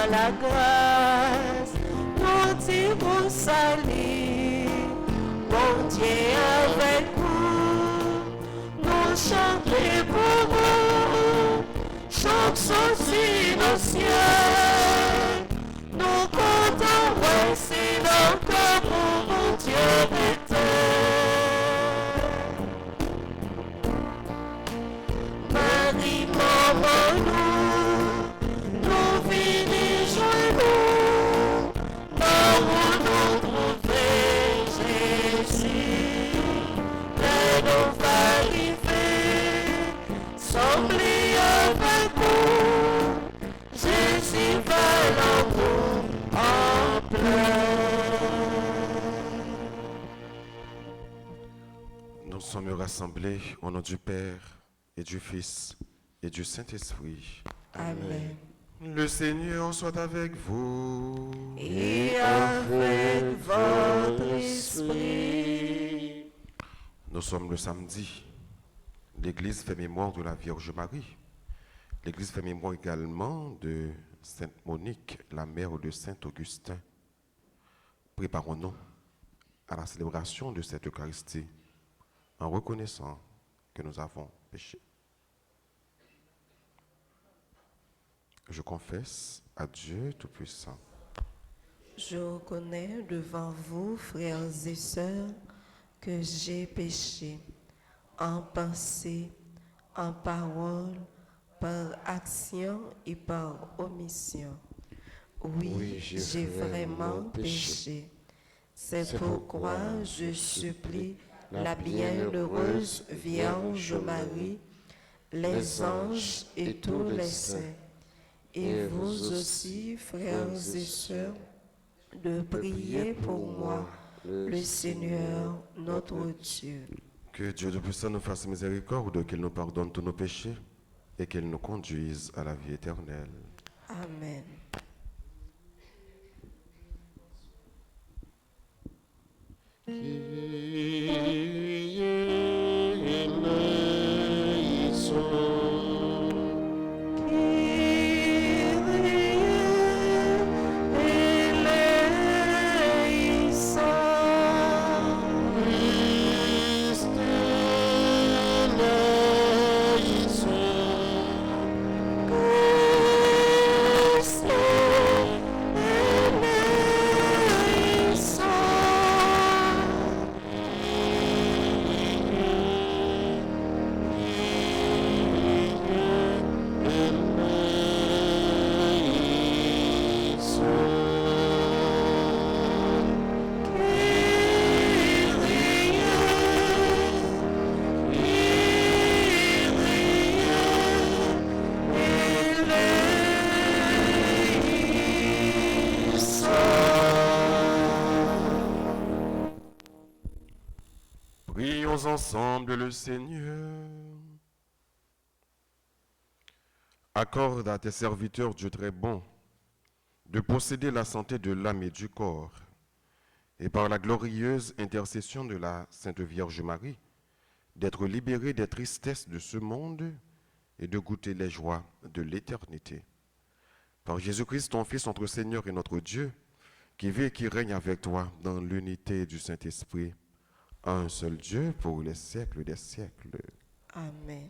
la grâce, nous disons salut. Bon Dieu avec vous, nous chantons pour vous, chansons innocentes. Nous comptons voici notre bon Dieu d'éternel. Marie, maman, nous venons joindre là où nous trouvons Jésus. Là nous va arriver, semblez avec vous, Jésus va l'amour en plein. Nous sommes rassemblés au nom du Père et du Fils et du Saint-Esprit. Amen. Le Seigneur soit avec vous. Et avec votre esprit. Nous sommes le samedi. L'Église fait mémoire de la Vierge Marie. L'Église fait mémoire également de Sainte Monique, la mère de Saint Augustin. Préparons-nous à la célébration de cette Eucharistie en reconnaissant que nous avons péché. Je confesse à Dieu Tout-Puissant. Je reconnais devant vous, frères et sœurs, que j'ai péché en pensée, en parole, par action et par omission. Oui, j'ai vraiment péché. C'est pourquoi je supplie la bienheureuse Vierge Marie, les anges et tous les saints, et vous aussi, frères et sœurs, de prier pour moi, le Seigneur, notre Dieu. Que Dieu Tout-Puissant nous fasse miséricorde, qu'il nous pardonne tous nos péchés et qu'il nous conduise à la vie éternelle. Amen. Prions ensemble le Seigneur. Accorde à tes serviteurs, Dieu très bon, de posséder la santé de l'âme et du corps, et par la glorieuse intercession de la Sainte Vierge Marie, d'être libérés des tristesses de ce monde et de goûter les joies de l'éternité. Par Jésus-Christ, ton Fils, notre Seigneur et notre Dieu, qui vit et qui règne avec toi dans l'unité du Saint-Esprit, un seul Dieu pour les siècles des siècles. Amen.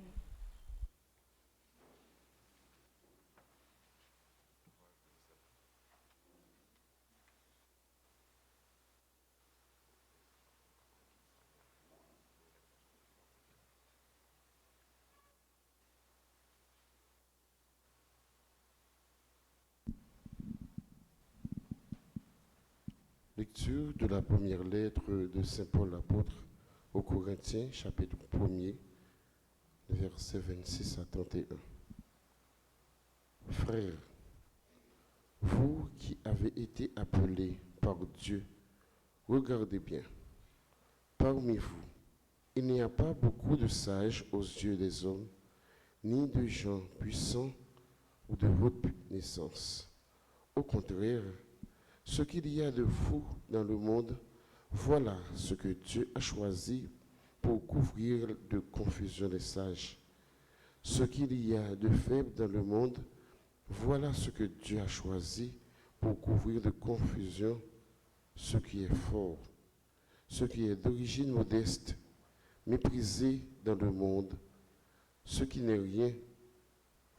Lecture de la première lettre de Saint Paul apôtre aux Corinthiens, chapitre 1er, versets 26 à 31. Frères, vous qui avez été appelés par Dieu, regardez bien. Parmi vous, il n'y a pas beaucoup de sages aux yeux des hommes, ni de gens puissants ou de haute naissance. Au contraire, ce qu'il y a de fou dans le monde, voilà ce que Dieu a choisi pour couvrir de confusion les sages. Ce qu'il y a de faible dans le monde, Voilà ce que Dieu a choisi pour couvrir de confusion ce qui est fort, ce qui est d'origine modeste, méprisé dans le monde, ce qui n'est rien.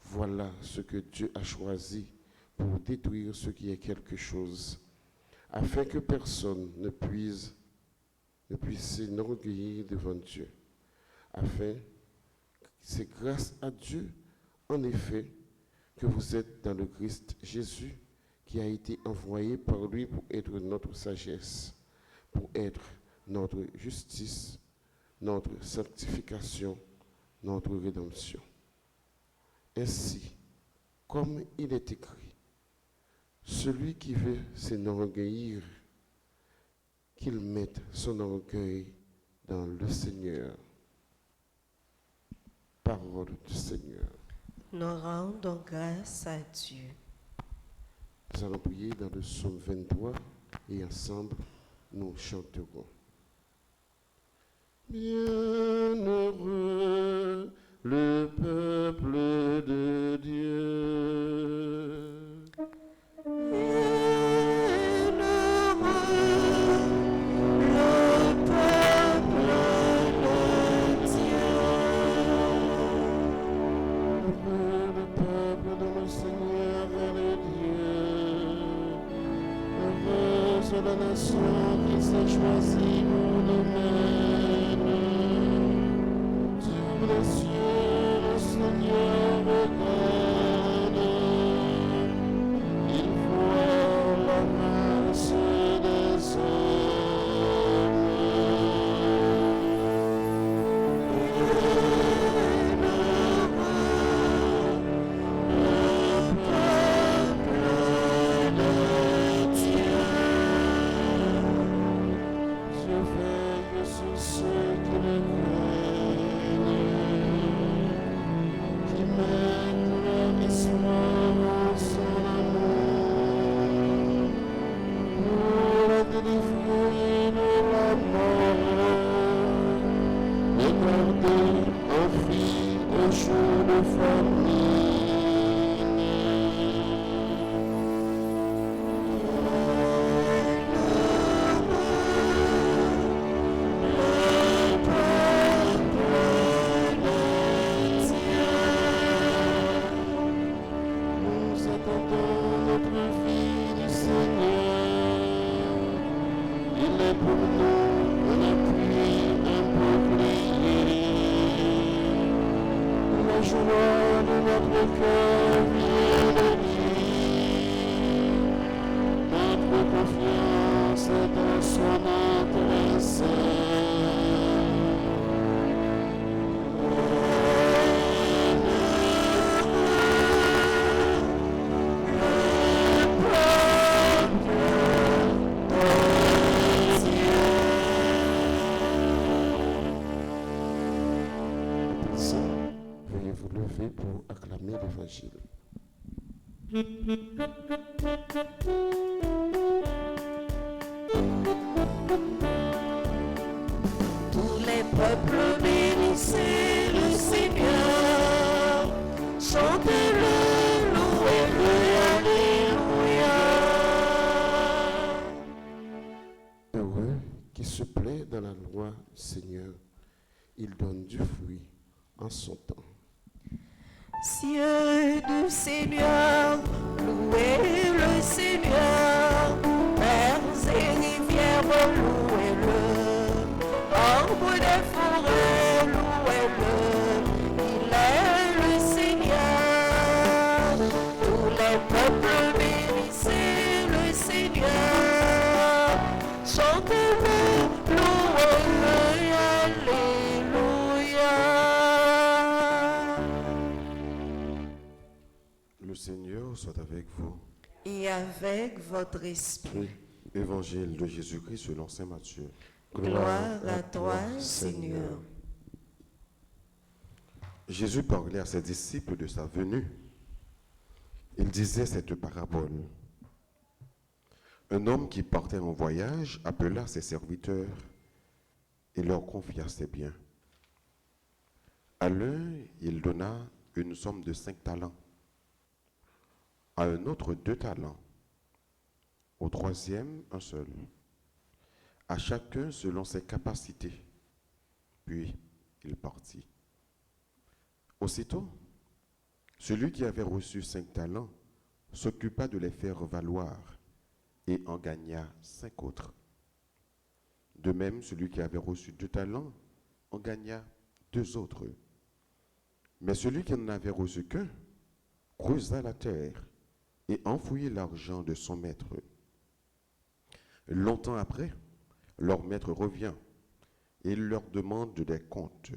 Voilà ce que Dieu a choisi pour détruire ce qui est quelque chose, afin que personne ne puisse s'enorgueillir devant Dieu. C'est grâce à Dieu, en effet, que vous êtes dans le Christ Jésus, qui a été envoyé par lui pour être notre sagesse, pour être notre justice, notre sanctification, notre rédemption. Ainsi, comme il est écrit, celui qui veut s'enorgueillir, qu'il mette son orgueil dans le Seigneur. Parole du Seigneur. Nous rendons grâce à Dieu. Nous allons prier dans le psaume 23 et ensemble nous chanterons. Bienheureux le peuple de Dieu. La nation qui s'est choisie pour le mène. Sur les cieux, le Seigneur regarde. Il voit la masse des hommes. Veuillez vous lever pour acclamer l'Évangile. Tous les peuples bénissez le Seigneur, chantez-le, louez-le, alléluia. Heureux qui se plaît dans la loi du Seigneur, il donne du fruit en son temps. Cieux du Seigneur, louez le Seigneur, mers et rivières, louez-le, arbres des forêts, louez-le, il est le Seigneur. Tous les peuples bénissez le Seigneur, chantez-le, louez-le, alléluia. Le Seigneur soit avec vous. Et avec votre esprit. Évangile de Jésus-Christ selon saint Matthieu. Gloire à toi, Seigneur. Jésus parlait à ses disciples de sa venue. Il disait cette parabole. Un homme qui partait en voyage appela ses serviteurs et leur confia ses biens. À l'un, il donna une somme de 5 talents, À un autre 2 talents, au troisième un seul, à chacun selon ses capacités. Puis il partit. Aussitôt, celui qui avait reçu 5 talents s'occupa de les faire valoir et en gagna 5 autres. De même, celui qui avait reçu 2 talents en gagna 2 autres. Mais celui qui n'en avait reçu qu'un creusa la terre et enfouit l'argent de son maître. Longtemps après, leur maître revient et il leur demande des comptes.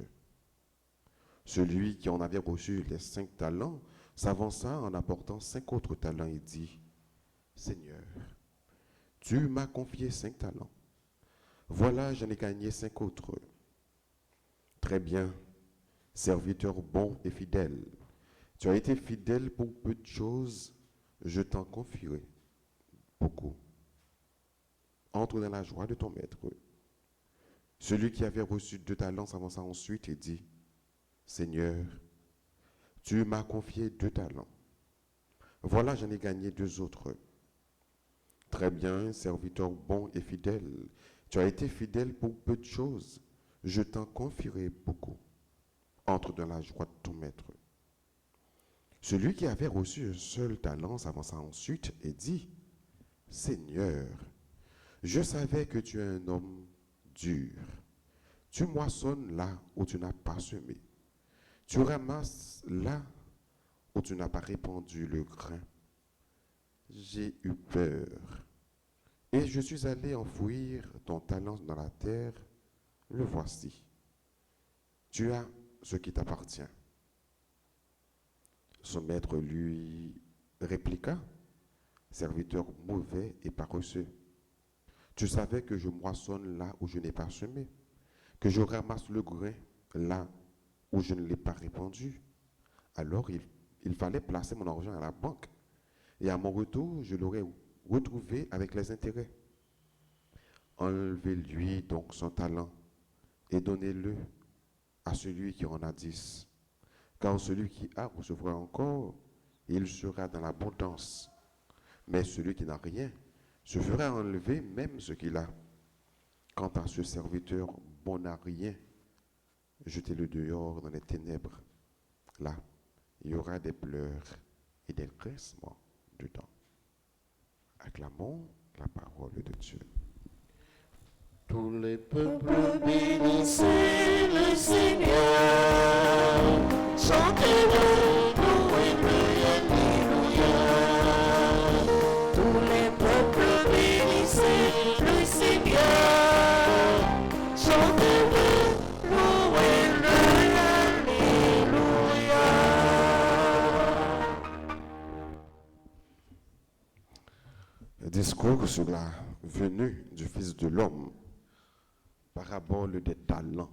Celui qui en avait reçu les 5 talents s'avança en apportant 5 autres talents et dit, « Seigneur, tu m'as confié 5 talents. Voilà, j'en ai gagné 5 autres. Très bien, serviteur bon et fidèle. Tu as été fidèle pour peu de choses, je t'en confierai beaucoup. Entre dans la joie de ton maître. » Celui qui avait reçu 2 talents s'avança ensuite et dit, « Seigneur, tu m'as confié 2 talents. Voilà, j'en ai gagné 2 autres. Très bien, serviteur bon et fidèle. Tu as été fidèle pour peu de choses. Je t'en confierai beaucoup. Entre dans la joie de ton maître. » Celui qui avait reçu un seul talent s'avança ensuite et dit, « Seigneur, je savais que tu es un homme dur. Tu moissonnes là où tu n'as pas semé. Tu ramasses là où tu n'as pas répandu le grain. J'ai eu peur. Et je suis allé enfouir ton talent dans la terre. Le voici. Tu as ce qui t'appartient. » Son maître lui répliqua, « Serviteur mauvais et paresseux. Tu savais que je moissonne là où je n'ai pas semé, que je ramasse le grain là où je ne l'ai pas répandu. Alors il fallait placer mon argent à la banque, et à mon retour, je l'aurais retrouvé avec les intérêts. Enlevez-lui donc son talent et donnez-le à celui qui en a 10. Car celui qui a recevra encore, il sera dans l'abondance. Mais celui qui n'a rien se fera enlever même ce qu'il a. Quant à ce serviteur bon à rien, jetez-le dehors dans les ténèbres. Là, il y aura des pleurs et des grincements dedans. » Acclamons la parole de Dieu. Tous les peuples Bénissez le Seigneur, chantez-le, louez-le, alléluia. Tous les peuples bénissez le Seigneur, chantez-le, louez-le, alléluia. Le discours sur la venue du Fils de l'homme. Parabole des talents.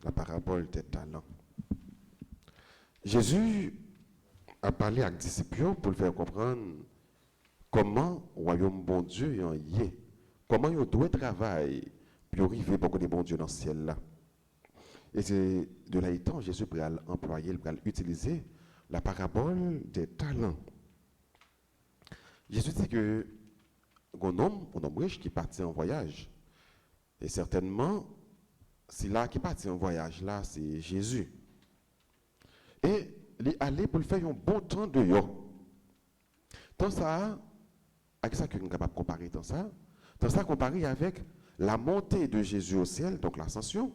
La parabole des talents. Jésus a parlé à disciples pour le faire comprendre comment le royaume bon Dieu y est. Comment il doit travailler pour arriver pour que bon Dieu dans le ciel là. Et c'est de là étant, Jésus peut employer, peut utiliser la parabole des talents. Jésus dit que un homme riche qui partit en voyage. Et certainement, c'est là qui partit en voyage, là, c'est Jésus. Et il est allé pour le faire un bon temps de yo. Tant ça, avec ça que nous sommes capables de comparer, tant ça comparé avec la montée de Jésus au ciel, donc l'ascension,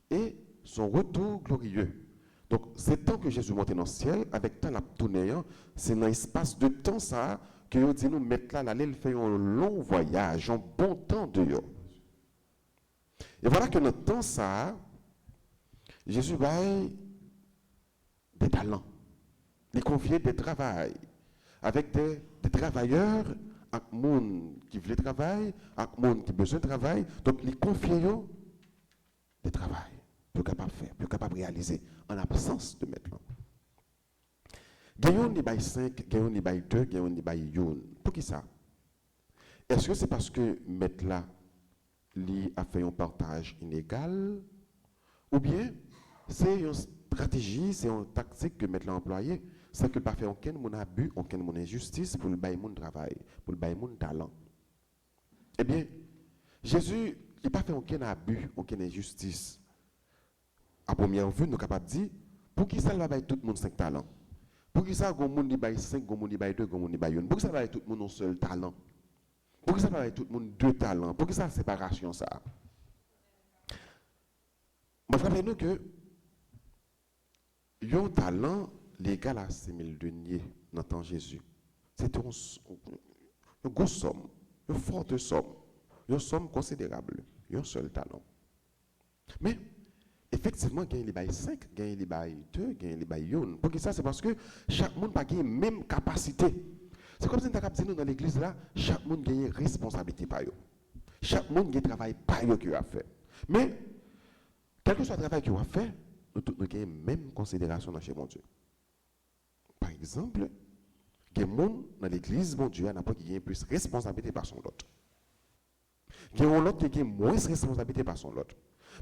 et son retour glorieux. Donc, c'est tant que Jésus monte dans le ciel, avec tant la tournée, c'est dans l'espace de temps ça que nous dit nous mettre là, il fait un long voyage, un bon temps de yo. Et voilà que dans le temps ça, Jésus va des talents, il confie des travail avec des travailleurs, avec des gens qui veulent travailler, avec des gens qui ont besoin de travail. Donc, il confie des travail pour capable faire, pour capable réaliser en absence de mettre là. Gagnons ni bail 5, gagnons ni bail 2, gagnons ni bail 1. Pour qui ça? Est-ce que c'est parce que mettre là, lui a fait un partage inégal, ou bien c'est une stratégie, c'est une tactique que mettre là employé sans que pas faire aucun mon abus, aucun mon injustice pour le bailler mon travail, pour le bailler mon talent. Eh bien, Jésus n'a pas fait aucun abus, aucune injustice. À première vue, nous sommes capables de dire, pour qui ça va bailler tout le monde 5 talents? Pour qui ça, il monde baille 5, il monde baille 2, il monde baille 1? Pour qui ça va bailler tout le monde un seul talent? Pour qui ça va bailler tout le monde 2 talents? Pour qui ça la séparation ça? Je rappelle que un talent légal à 6 000 deniers dans le temps de Jésus. C'est une grosse somme, une forte somme, une somme considérable, un seul talent. Mais, effectivement, il y a les bails 5, il y a les bails 2, il y a les bails 1. Pourquoi ça? C'est parce que chaque monde n'a pas la même capacité. C'est comme si nous avons dit dans l'église là, chaque monde a une responsabilité par eux. Chaque monde a un travail par eux qu'il a fait. Mais, quel que soit le travail qu'il a fait, nous avons la même considération dans chez mon Dieu. Par exemple, il y a des gens dans l'église, mon Dieu, n'a pas qui a plus de responsabilité par son lot. Il y a un autre qui a moins de responsabilité par son lot.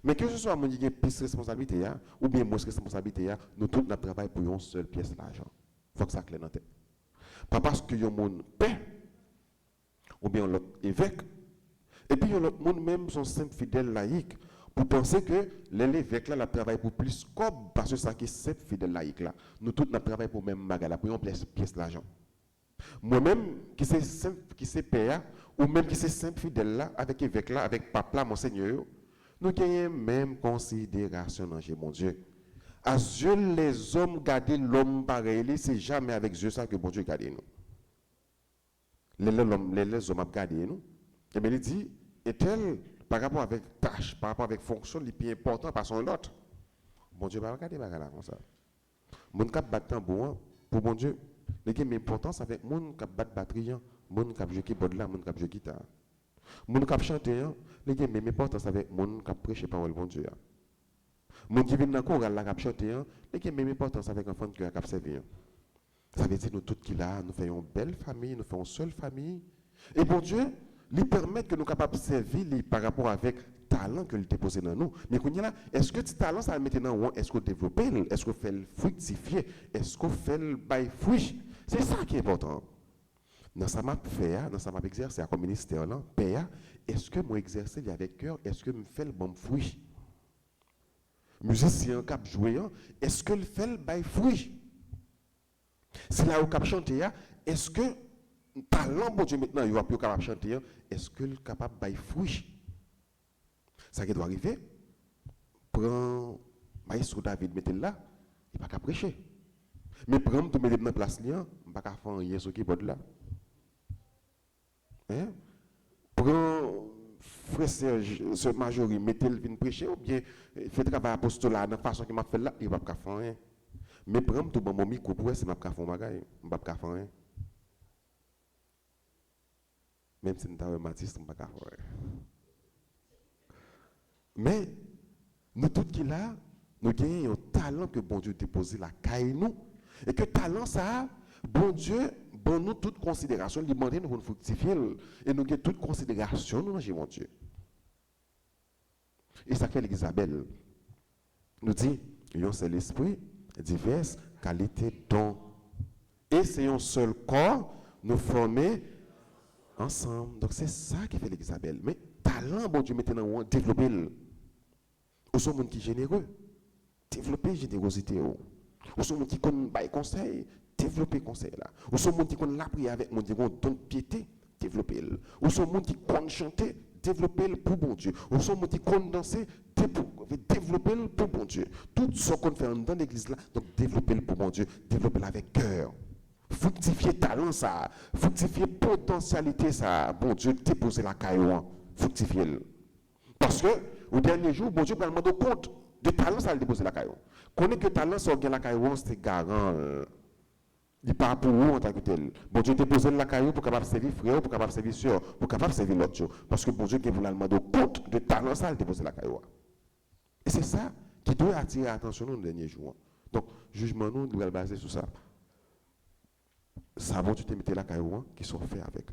Mais que ce soit mon qui a plus de responsabilité, ou bien moins de responsabilité, nous tous nous travaillons pour une seule pièce d'argent. Il faut que ça claire dans la tête. Pas parce que y a monde paix, ou bien l'autre évêque, et puis l'autre monde même sont simples fidèles laïcs, pour penser que l'évêque là, travaille pour plus comme parce que ça qui est simple fidèle laïque là. Nous tous nous travaillons pour même bagage, pour une pièce d'argent. Moi-même, qui c'est simple, qui c'est père, ou même qui c'est simple fidèle là, avec évêque là, avec pape là, monseigneur, nous avons même considération dans mon Dieu. À Dieu, les hommes gardent l'homme pareil, c'est jamais avec Dieu ça que bon Dieu garde nous. Les hommes ont gardé nous. Et bien il dit, est-elle par rapport avec tâche, par rapport avec fonction, les plus important par son autre. Bon Dieu va regarder là comme ça. Mon cap battant bon pour bon Dieu, les qui importance avec mon cap battre batterie, mon cap jouer keyboard là, mon cap jouer guitare. Mon cap chanter, les qui même importance avec mon cap prêcher parole bon Dieu. Mon qui vient dans chorale là cap chanter, les qui même importance avec enfant qui a cap servir. Ça veut dire nous tous qui là, nous faisons une belle famille, nous faisons une seule famille. Et bon Dieu lui permettre que nous capables de servir par rapport avec le talent que lui déposé dans nous. Mais là, est-ce que ce talent, ça le mettre dans nous? Est-ce qu'on développe? Est-ce qu'on fait le fructifier? Est-ce qu'on fait le bail fruit? C'est ça qui est important. Dans ça m'a fait, dans ça m'a exercé comme ministère là, est-ce que moi exercer avec cœur? Est-ce que me fait le bon fruit? Musicien cap jouer, est-ce que le fait le bail fruit? Si là où cap chanter, est-ce que talent bon Dieu maintenant il va plus capable de chanter, est-ce que le capable de bailler fruit? Ça qui doit arriver, prend maître David mettez là, il pas qu'à prêcher. Mais prendre tout mettre dans place là, pas qu'à faire rien sur qui bord là. Hein? Prend frère Serge ce Majorie mettez le vin prêcher ou bien fait travail apostolat de façon qu'il m'a fait là, il va pas faire rien. Mais prendre tout bon mon micro pour c'est m'a qu'à faire bagaille, pas qu'à faire rien. Même si nous avons un Matisse, nous ne pouvons pas faire. Mais, nous tous qui là, nous avons un talent que bon Dieu a déposé la caille nous. Et que talent ça, bon Dieu, bon nous toute considération, il demande nous fructifier. Et nous avons toute considération, nous avons mon Dieu. Et ça fait l'Isabelle. Nous dit, c'est l'esprit, diverses qualités, dons. Et c'est un seul corps, nous former ensemble. Donc c'est ça qui fait l'Isabelle. Mais talent, bon Dieu, maintenant, développer. Ou sont monde qui généreux. Développer générosité. Ou sont monde qui connaît conseil. Développer conseil là. Ou sont monde qui connaît la prière avec mon Dieu, don de piété. Développer. Ou sont monde qui connaît chanter. Développer pour bon Dieu. Ou sont monde qui connaît danser. Développer pour bon Dieu. Tout ce qu'on fait dans l'église là, donc développer pour bon Dieu. Développer avec cœur. Fructifier talent ça, fructifier potentialité ça, bon Dieu déposer la caillou, fructifier. Parce que au dernier jour, bon Dieu va demander compte de talent ça déposer la caillou. Connaît que talent ça gagne la caillou, c'est garant. Il pas pour vous en tant que tel. Bon Dieu déposer la caillou pour capable servir frère, pour capable servir sœur, pour capable servir l'autre. Parce que bon Dieu qui vous demander compte de talent ça déposer la caillou. Et c'est ça qui doit attirer l'attention nous le dernier jour. Donc jugement nous doit baser sur ça. Savon, tu te mettais la caillou qui sont faits avec.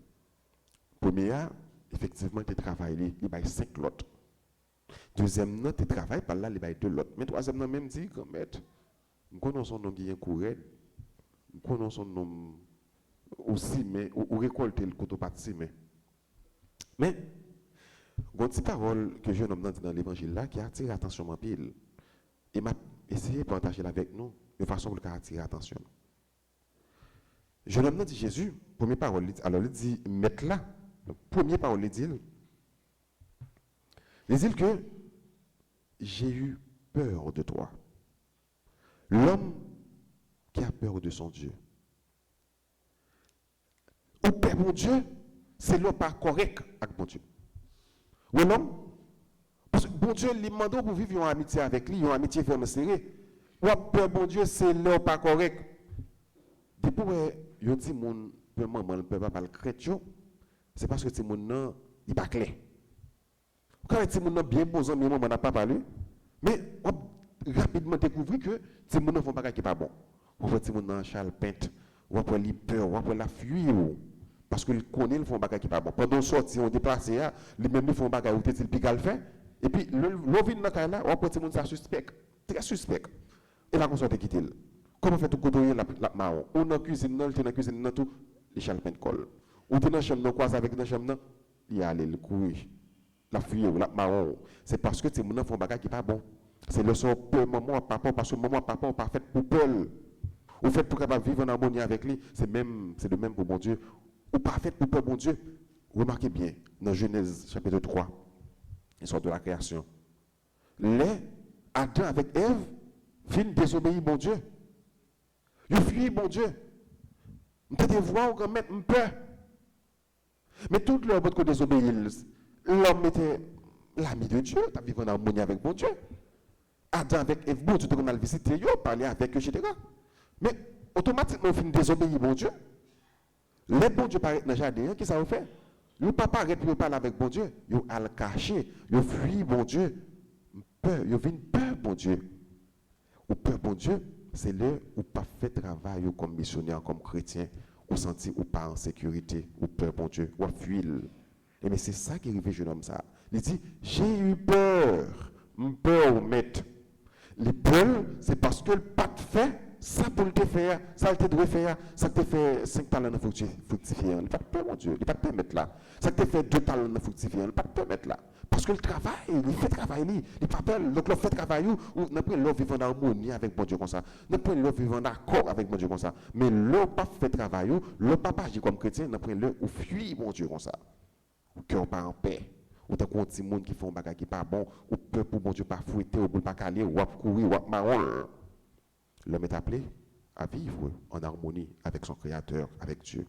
Première, effectivement, tu travailles, il y a 5 lots. Deuxième, tu travailles par là, il y a 2 lots. Mais troisième, même dit, comme maître, nous connaissons nos qui courent, nous connaissons son nom aussi, mais ou récolter le couteau pas de mais, il y a une petite parole que je nomme dans l'évangile là qui attire l'attention en pile. Et m'a essayé de partager avec nous de façon pour attirer l'attention. Je nomme dit Jésus, première parole, alors il dit, mettre là, première parole, il dit que j'ai eu peur de toi. L'homme qui a peur de son Dieu. Au Père mon Dieu, c'est l'homme pas correct avec mon Dieu. Oui, non? Parce que bon Dieu, il demande pour vivre en amitié avec lui, en amitié vraiment serrée. Ou peur bon Dieu, c'est l'homme pas correct. Depuis que yo dit mon peur maman, le peur papa le chrétien, c'est parce que c'est mon nom, il pas clair. Quand c'est mon nom bien posant, mais maman n'a pas parlé, mais on rapidement découvrir que c'est mon nom font pas qui pas bon. On voit mon nom Charles Pinte, ou après il peur, ou après la fuir. Parce que connaît le font bagage qui pas bon. Pendant sortie on déplacé là, les mêmes font bagage ou t'es pigal fait et puis l'ovine dans là, on peut ça suspect, très suspect. Et là on sorte quitter. Comment fait tout côtoyer la marron. On dans cuisine dans la cuisine dans tout les chalpin colle. Ou t'es dans chambre croise avec dans chambre il y a le courir. La fuir ou la marron. C'est parce que ces gens font bagage qui pas bon. C'est le son peur maman papa parce que maman papa pas fait pour peur. Ou fait pour capable vivre en harmonie avec lui, c'est le même pour mon Dieu. Ou pas fait pour peur, bon Dieu. Remarquez bien, dans Genèse chapitre 3, l'histoire de la création. Les Adam avec Ève viennent désobéir bon Dieu. Ils fuient bon Dieu. Vous avez voir ou quand même peur. Mais tout le monde qui désobéit, l'homme était l'ami de Dieu, tu as vécu en harmonie avec bon Dieu. Adam avec Ève, bon Dieu, tu as visité, parler avec eux, etc. Mais automatiquement, ils finissent désobéir bon Dieu. Les bon Dieu paraît dans le jardin, qui ça vous fait? Vous ne pas arrêter de parler avec bon Dieu. Vous allez le cacher. Vous fuyez bon Dieu. Peur, vous venez peur bon Dieu. Ou peur bon Dieu, c'est là où pas fait travail comme missionnaire, comme chrétien, ou senti ou pas en sécurité, ou peur bon Dieu, ou fuir. Et mais c'est ça qui arrive jeune homme ça. Il dit, j'ai eu peur. Peur au maître. Les peurs, c'est parce que le pas de fait. Ça pour te faire, ça te doit faire, ça te fait 5 talents de fructifier. Il ne pas te permettre, mon Dieu, il ne pas te permettre là. Ça te fait 2 talents de fructifier, il ne pas te permettre là. Parce que le travail, il fait travail, il ne pas peur. Donc, le fait travail, ou n'a pas l'eau vivant en harmonie avec mon Dieu comme ça. N'a pas l'eau vivant en accord avec mon Dieu comme ça. Mais l'eau pas fait travail, l'eau pas agir comme chrétien, n'a pas l'eau ou fuit mon Dieu comme ça. Ou cœur pas en paix. Ou t'as un petit monde qui font un bagage qui pas bon, ou peur pour mon Dieu pas fouetter, ou pas caler, ou courir, ou marron. L'homme est appelé à vivre en harmonie avec son Créateur, avec Dieu.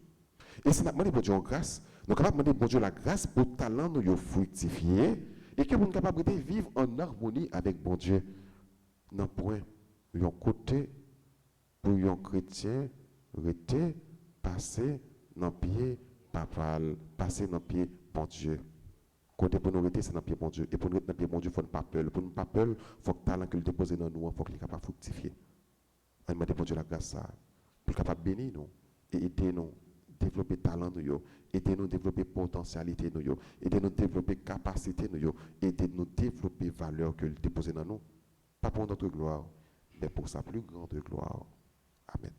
Et si nous demandons pour Dieu en grâce, nous sommes capables de demander pour Dieu la grâce pour le talent nous fructifier et que nous sommes capables de vivre en harmonie avec bon Dieu. Non, point, un côté pour un chrétien, rester, passer dans le pied, papal, passer dans le pied bon Dieu. Côté pour nous rester, c'est dans le pied bon Dieu. Et pour nous rester dans le pied bon Dieu, il faut ne pas peur. Pour ne pas peur, il faut que le talent que le déposer dans nous, il faut qu'il soit capable de fructifier. On demande pour Dieu la grâce ça, pour capable bénir nous et aider nous développer talent nous, aider nous développer potentialité nous, aider nous développer capacité nous, aider nous développer valeur que le déposer dans nous, pas pour notre gloire, mais pour sa plus grande gloire. Amen.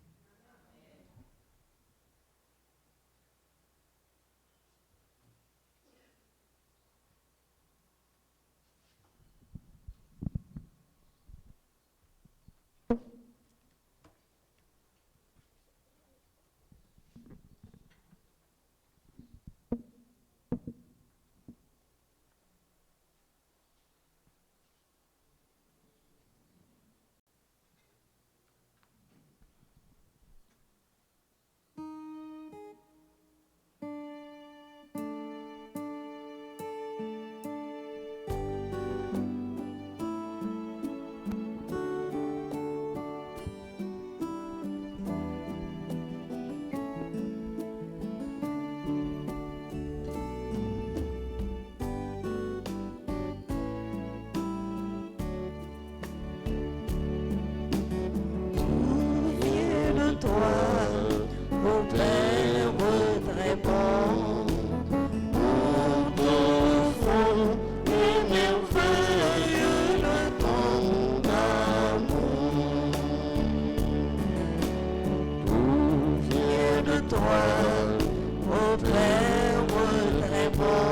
gloire au Père très bon.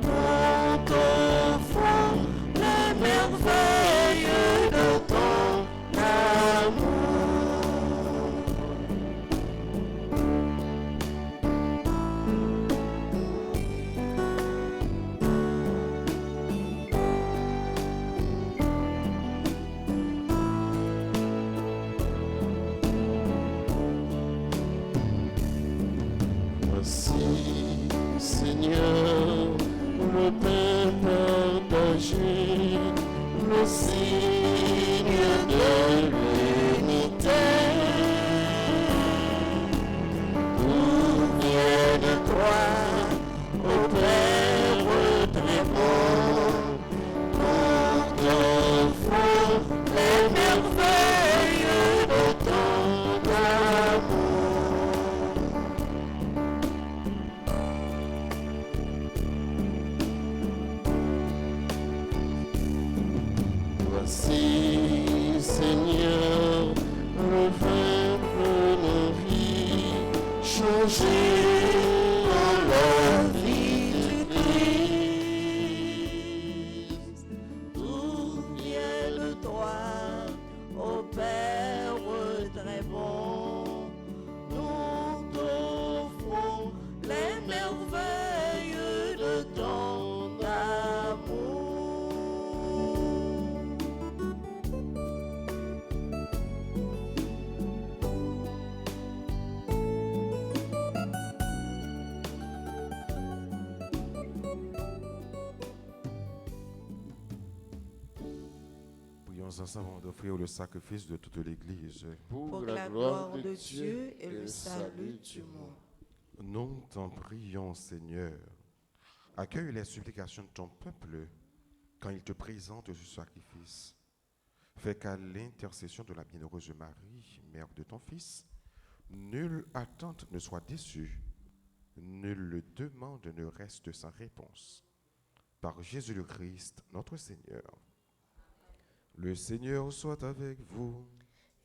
Nous t'offrons les merveilles de ton amour. Voici, Seigneur, le pain partagé, le signe de l'unité. Tout vient de toi, ô Père très bon. Nous t'offrons les merveilles de ton amour. Voici, Seigneur, le vin de nos vies, changé en la vie du Christ. Tout vient de toi, ô Père très bon. Nous t'offrons les merveilles de ton amour. Prions ensemble avant d'offrir le sacrifice de toute l'Église. Pour la gloire de Dieu et le salut du monde. Nous t'en prions, Seigneur. Accueille les supplications de ton peuple quand il te présente ce sacrifice. Fais qu'à l'intercession de la bienheureuse Marie, mère de ton Fils, nulle attente ne soit déçue, nulle demande ne reste sans réponse. Par Jésus le Christ, notre Seigneur. Le Seigneur soit avec vous.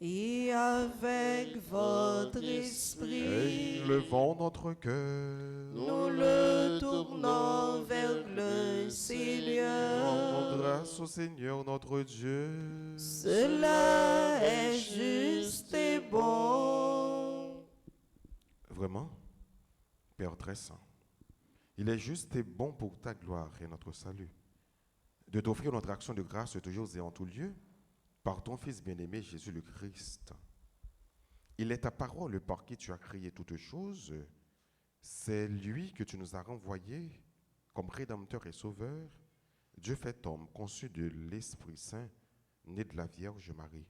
Et avec votre esprit, Élevons notre cœur. nous le tournons vers le Rendons Seigneur. grâce au Seigneur notre Dieu. Cela est juste et bon. Vraiment, Père très saint, il est juste et bon pour ta gloire et notre salut de t'offrir notre action de grâce toujours et en tout lieu par ton Fils bien-aimé Jésus le Christ. Il est ta parole par qui tu as créé toutes choses. C'est lui que tu nous as renvoyé comme Rédempteur et Sauveur, Dieu fait homme, conçu de l'Esprit Saint, né de la Vierge Marie.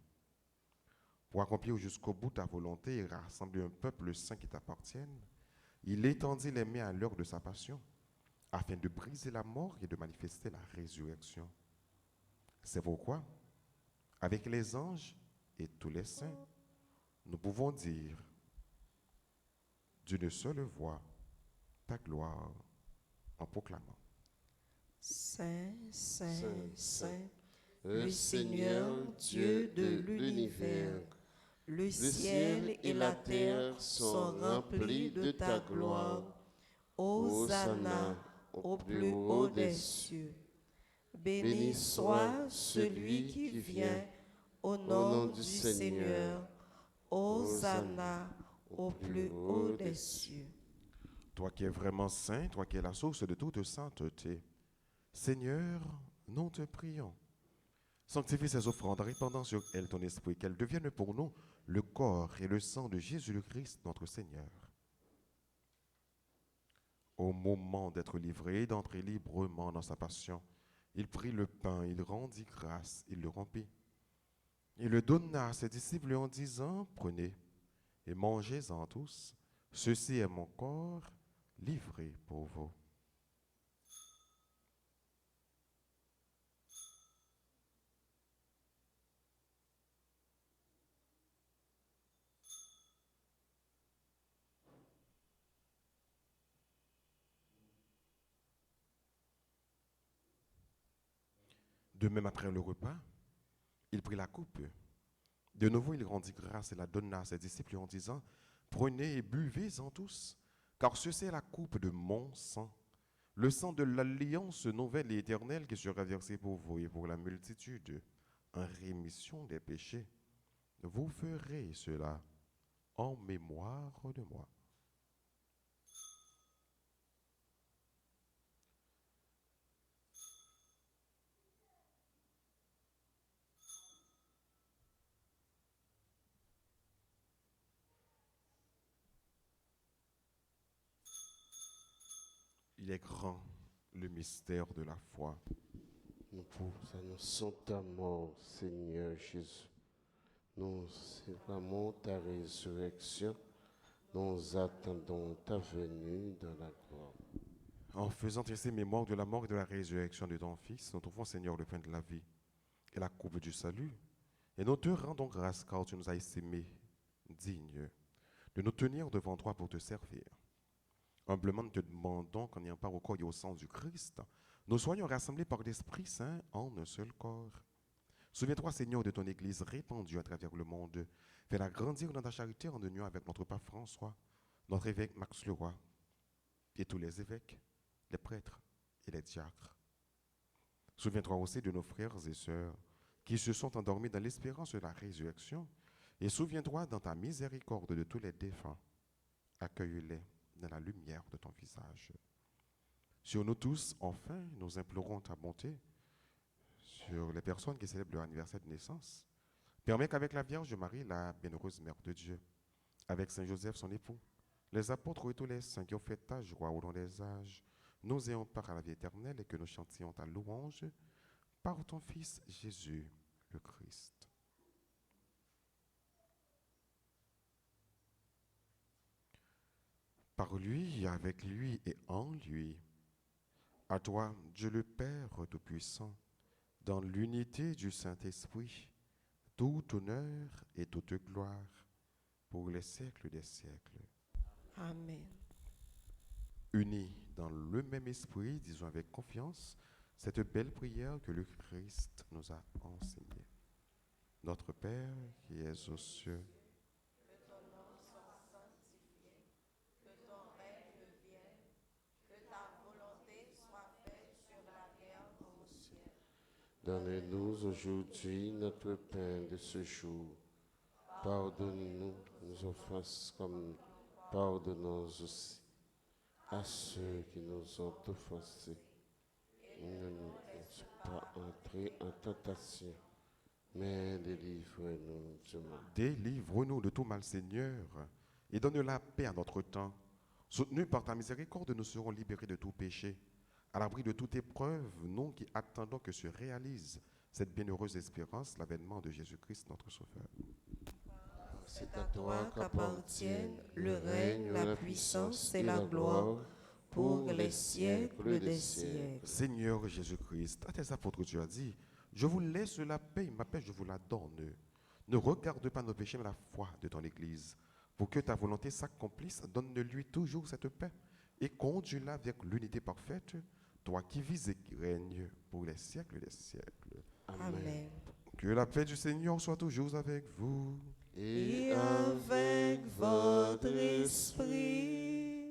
Pour accomplir jusqu'au bout ta volonté et rassembler un peuple saint qui t'appartienne, il étendit les mains à l'heure de sa passion, afin de briser la mort et de manifester la résurrection. C'est pourquoi, avec les anges et tous les saints, nous pouvons dire d'une seule voix ta gloire en proclamant. Saint, Saint, Saint, Saint, le Seigneur Dieu de l'univers. le ciel et la terre sont remplis de ta gloire. Hosanna au plus haut des cieux. Béni soit celui qui vient au nom du Seigneur. Hosanna au plus haut des cieux. Toi qui es vraiment saint, toi qui es la source de toute sainteté, Seigneur, nous te prions. Sanctifie ces offrandes, répandant sur elles ton esprit, qu'elles deviennent pour nous le corps et le sang de Jésus le Christ, notre Seigneur. Au moment d'être livré, d'entrer librement dans sa passion, il prit le pain, il rendit grâce, il le rompit. Il le donna à ses disciples en disant, prenez et mangez-en tous, ceci est mon corps livré pour vous. De même, après le repas, il prit la coupe. De nouveau, il rendit grâce et la donna à ses disciples en disant, Prenez et buvez-en tous, car ceci est la coupe de mon sang, le sang de l'alliance nouvelle et éternelle qui sera versé pour vous et pour la multitude, en rémission des péchés. Vous ferez cela en mémoire de moi. Il est grand le mystère de la foi. Nous annonçons ta mort, Seigneur Jésus. Nous célébrons ta résurrection. Nous attendons ta venue dans la gloire. En faisant ainsi mémoire de la mort et de la résurrection de ton Fils, nous trouvons, Seigneur, le pain de la vie et la coupe du salut. Et nous te rendons grâce car tu nous as estimés dignes de nous tenir devant toi pour te servir. Humblement, nous te demandons qu'en ayant part au corps et au sang du Christ, nous soyons rassemblés par l'Esprit Saint en un seul corps. Souviens-toi, Seigneur, de ton Église répandue à travers le monde. Fais-la grandir dans ta charité en union avec notre pape François, notre évêque Max Leroy, et tous les évêques, les prêtres et les diacres. Souviens-toi aussi de nos frères et sœurs qui se sont endormis dans l'espérance de la résurrection, et souviens-toi dans ta miséricorde de tous les défunts. Accueille-les dans la lumière de ton visage. Sur nous tous, enfin, nous implorons ta bonté sur les personnes qui célèbrent leur anniversaire de naissance. Permets qu'avec la Vierge Marie, la bienheureuse Mère de Dieu, avec Saint Joseph, son époux, les apôtres et tous les saints qui ont fait ta joie au long des âges, nous ayons part à la vie éternelle et que nous chantions ta louange par ton Fils Jésus le Christ. Par lui, avec lui et en lui, à toi, Dieu le Père Tout-Puissant, dans l'unité du Saint-Esprit, tout honneur et toute gloire pour les siècles des siècles. Amen. Unis dans le même esprit, disons avec confiance cette belle prière que le Christ nous a enseignée. Notre Père qui es aux cieux, donne-nous aujourd'hui notre pain de ce jour. Pardonne-nous nos offenses comme nous pardonnons aussi à ceux qui nous ont offensés. Ne nous laisse pas entrer en tentation, mais délivre-nous du mal. délivre-nous de tout mal, Seigneur, et donne la paix à notre temps. Soutenus par ta miséricorde, nous serons libérés de tout péché. À l'abri de toute épreuve, nous qui attendons que se réalise cette bienheureuse espérance, l'avènement de Jésus-Christ, notre Sauveur. C'est à toi qu'appartiennent le règne, la puissance et la gloire pour les siècles des siècles. Seigneur Jésus-Christ, à tes apôtres, tu as dit, je vous laisse la paix, ma paix je vous la donne. Ne regarde pas nos péchés, mais la foi de ton Église. Pour que ta volonté s'accomplisse, donne-lui toujours cette paix et conduis-la avec l'unité parfaite, toi qui vis et qui règnes pour les siècles des siècles. Amen. Que la paix du Seigneur soit toujours avec vous. Et avec votre esprit.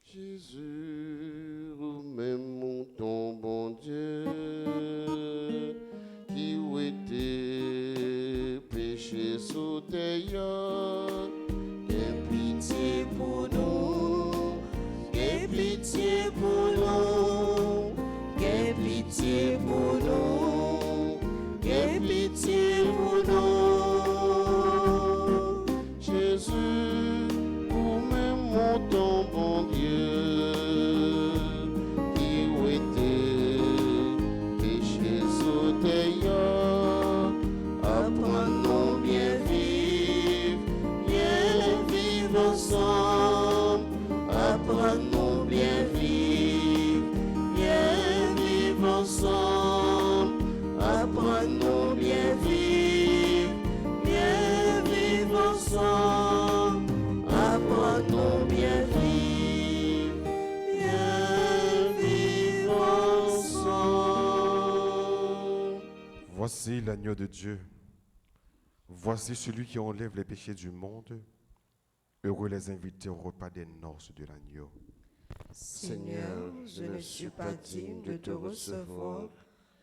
Jésus, nous ton bon Dieu, qui était péché sous terre, aie pitié pour nous, aie pitié pour nous, aie pitié pour nous, aie pitié pour nous. Jésus, nous-mêmes ton bon Dieu, qui était péché sous terre, apprends-nous bien vivre ensemble, apprends-nous bien vivre ensemble, apprends-nous bien vivre ensemble, apprends-nous bien vivre ensemble. Voici l'agneau de Dieu. Voici celui qui enlève les péchés du monde. Heureux les invités au repas des noces de l'agneau. Seigneur, je ne suis pas digne de te recevoir,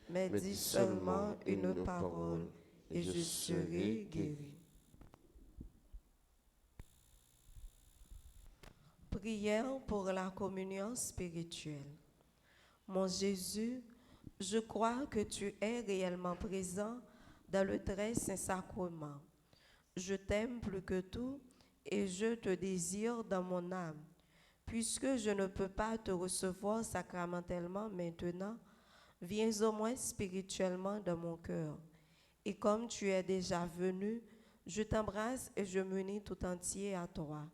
mais dis seulement une parole et je serai guéri. Prière pour la communion spirituelle. Mon Jésus, je crois que tu es réellement présent dans le très saint sacrement. Je t'aime plus que tout et je te désire dans mon âme. Puisque je ne peux pas te recevoir sacramentellement maintenant, viens au moins spirituellement dans mon cœur. Et comme tu es déjà venu, je t'embrasse et je m'unis tout entier à toi.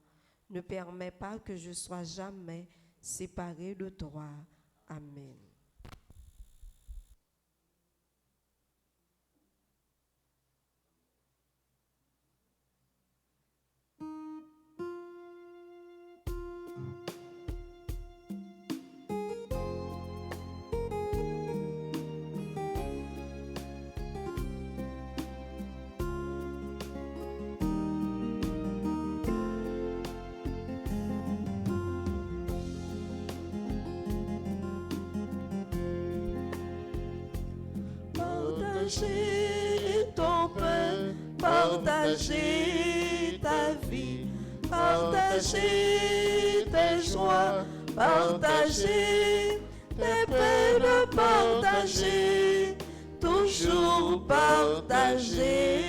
Ne permets pas que je sois jamais séparé de toi. Amen. Partager ton pain, partager ta vie, partager tes joies, partager tes peines, partager, toujours partager.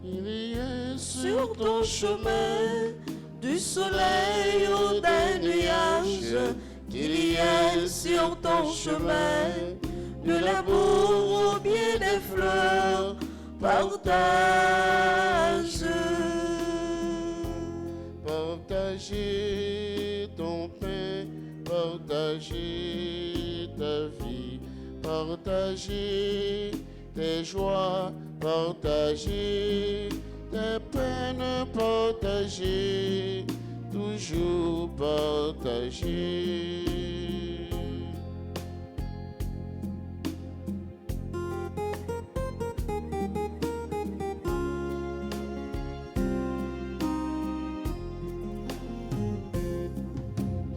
Il y a Sur ton chemin, du soleil ou des nuages, qu'il y ait sur ton chemin de l'amour ou bien des fleurs, partage. Partager ton pain, partager ta vie, partager tes joies, partager tes peines, partager, toujours partager.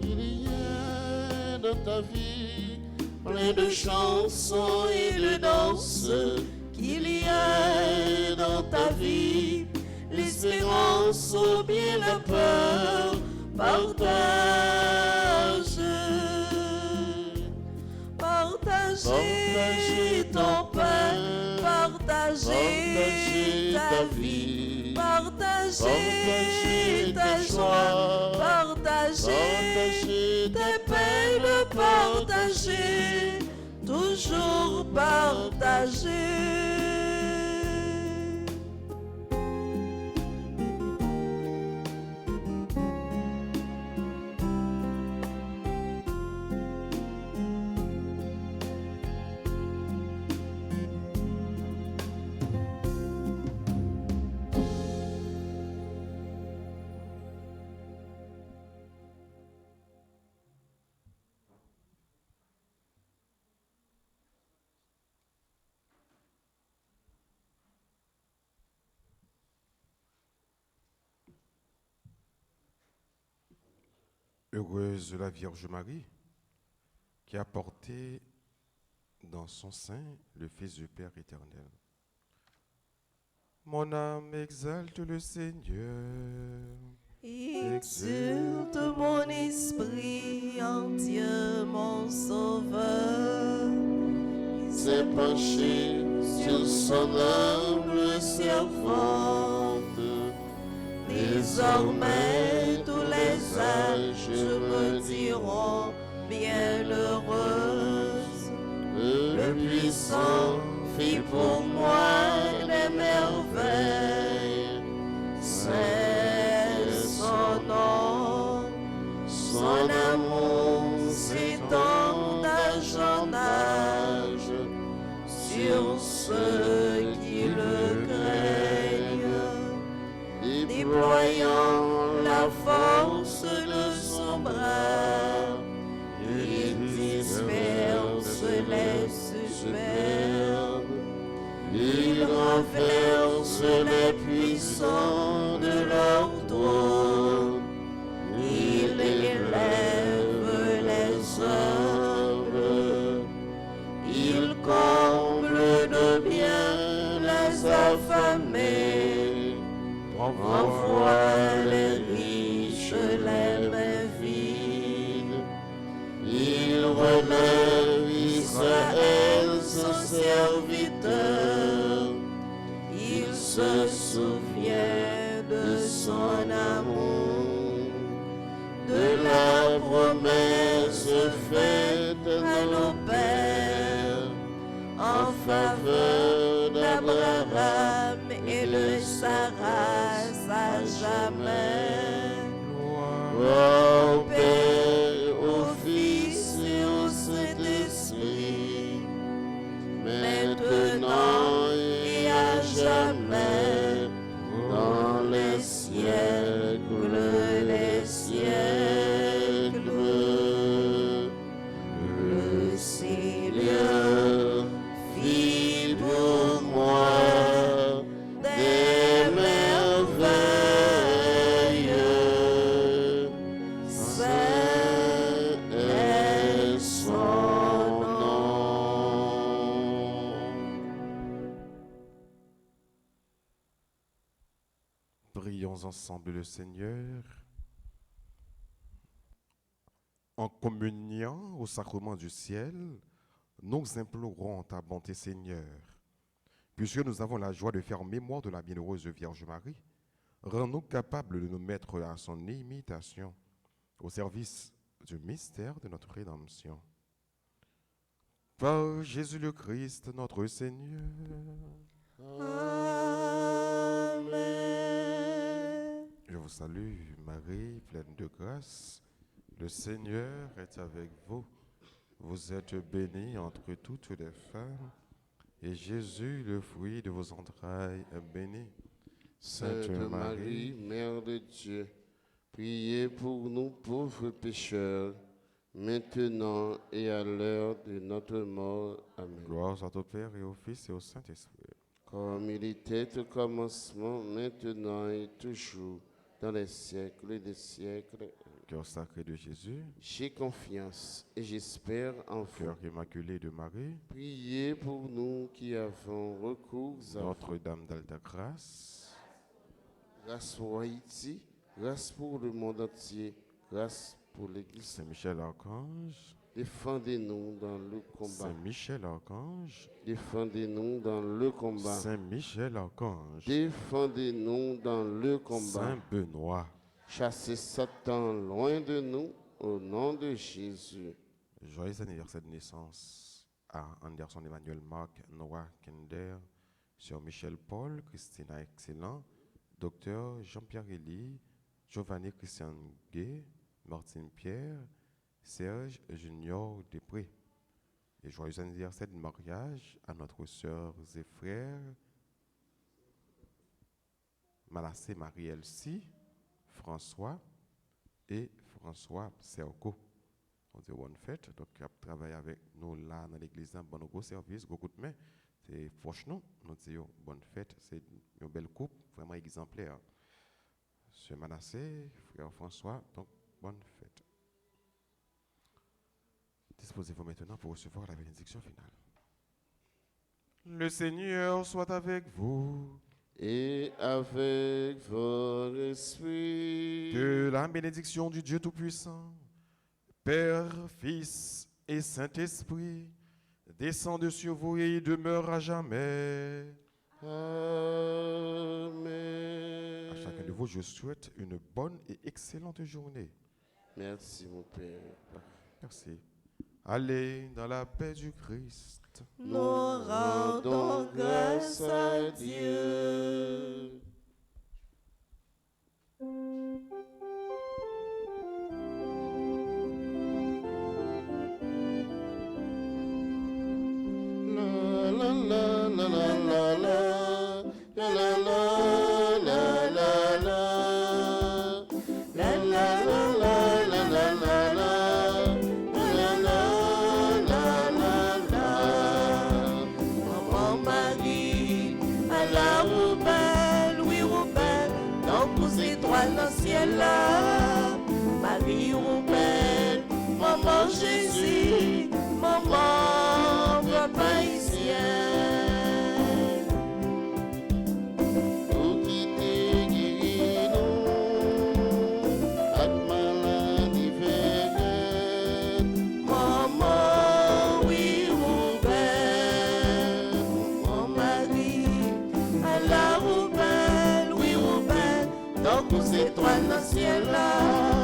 Il y a dans ta vie plein de chansons et de danses, Qu'il y ait dans ta vie l'espérance ou bien la peur, partage. Partager ton pain, partager ta vie, partager tes joies, partager tes peines, partager, toujours partager. Heureuse la Vierge Marie, qui a porté dans son sein le Fils du Père éternel. Mon âme exalte le Seigneur. Exulte mon esprit en Dieu mon Sauveur. Il s'est penché sur son humble servante. Désormais tous les âges me diront bienheureuse. Le puissant fit pour moi des merveilles. C'est son nom, son amour s'étend d'âge en âge sur ceux qui le craignent, déployant la force de son bras, il disperse les superbe. Il renverse les puissants de leur trône. Il élève les humbles. Il comble de bien les affamés. Envoie les riches les mains vides. Il relève Israël son serviteur. Il se souvient de son amour, de la promesse faite à nos pères en faveur d'Abraham et de Sarah à jamais. Gloire au Père, au Fils et au Saint-Esprit, maintenant et à jamais, dans les siècles des siècles. Le Seigneur fit pour moi des merveilles. Saint est son nom. Prions ensemble le Seigneur en communiant au sacrement du ciel. Nous implorons ta bonté, Seigneur, puisque nous avons la joie de faire mémoire de la bienheureuse Vierge Marie. Rends-nous capables de nous mettre à son imitation au service du mystère de notre rédemption. Par Jésus le Christ, notre Seigneur. Amen. Je vous salue, Marie, pleine de grâce. Le Seigneur est avec vous. Vous êtes bénie entre toutes les femmes, et Jésus, le fruit de vos entrailles, est béni. Sainte Marie, Mère de Dieu, priez pour nous pauvres pécheurs, maintenant et à l'heure de notre mort. Amen. Gloire à au Père et au Fils et au Saint-Esprit. Comme il était au commencement, maintenant et toujours, dans les siècles des siècles. Cœur sacré de Jésus, J'ai confiance et j'espère en vous. cœur immaculé de Marie, Priez pour nous qui avons recours à vous. Notre-Dame d'Alta Grâce, Grâce pour Haïti, grâce pour le monde entier, grâce pour l'Église. Saint-Michel Archange, Défendez-nous dans le combat. Saint-Michel Archange, Défendez-nous dans le combat. Saint-Michel Archange, Défendez-nous dans le combat. Saint-Benoît, Chassez Satan loin de nous au nom de Jésus. joyeux anniversaire de naissance à Anderson Emmanuel Marc, Noah Kender, Sir Michel Paul, Christina Excellent, Docteur Jean-Pierre Elie, Giovanni Christian Gay, Martine Pierre, Serge Junior Després. Et joyeux anniversaire de mariage à notre sœurs et frères Manassé Marie-Elsie, François et François Serco. On dit bonne fête, donc il a travaillé avec nous là dans l'église, bon gros service, gros coup de main. C'est proche nous, nous disons bonne fête, c'est une belle coupe, vraiment exemplaire. Monsieur Manassé, frère François, donc bonne fête. Disposez-vous maintenant pour recevoir la bénédiction finale. Le Seigneur soit avec vous. Et avec votre esprit. Que la bénédiction du Dieu Tout-Puissant, Père, Fils et Saint-Esprit, descende sur vous et demeure à jamais. Amen. À chacun de vous, je souhaite une bonne et excellente journée. Merci mon Père. Merci. Allez dans la paix du Christ. Nous rendons grâce à Dieu. Marie, à la Roubaix, oui Roubaix, donc aux étoiles dans le ciel là. Marie Roubaix, maman Jésus, maman papa ici. Étoiles dans le ciel là.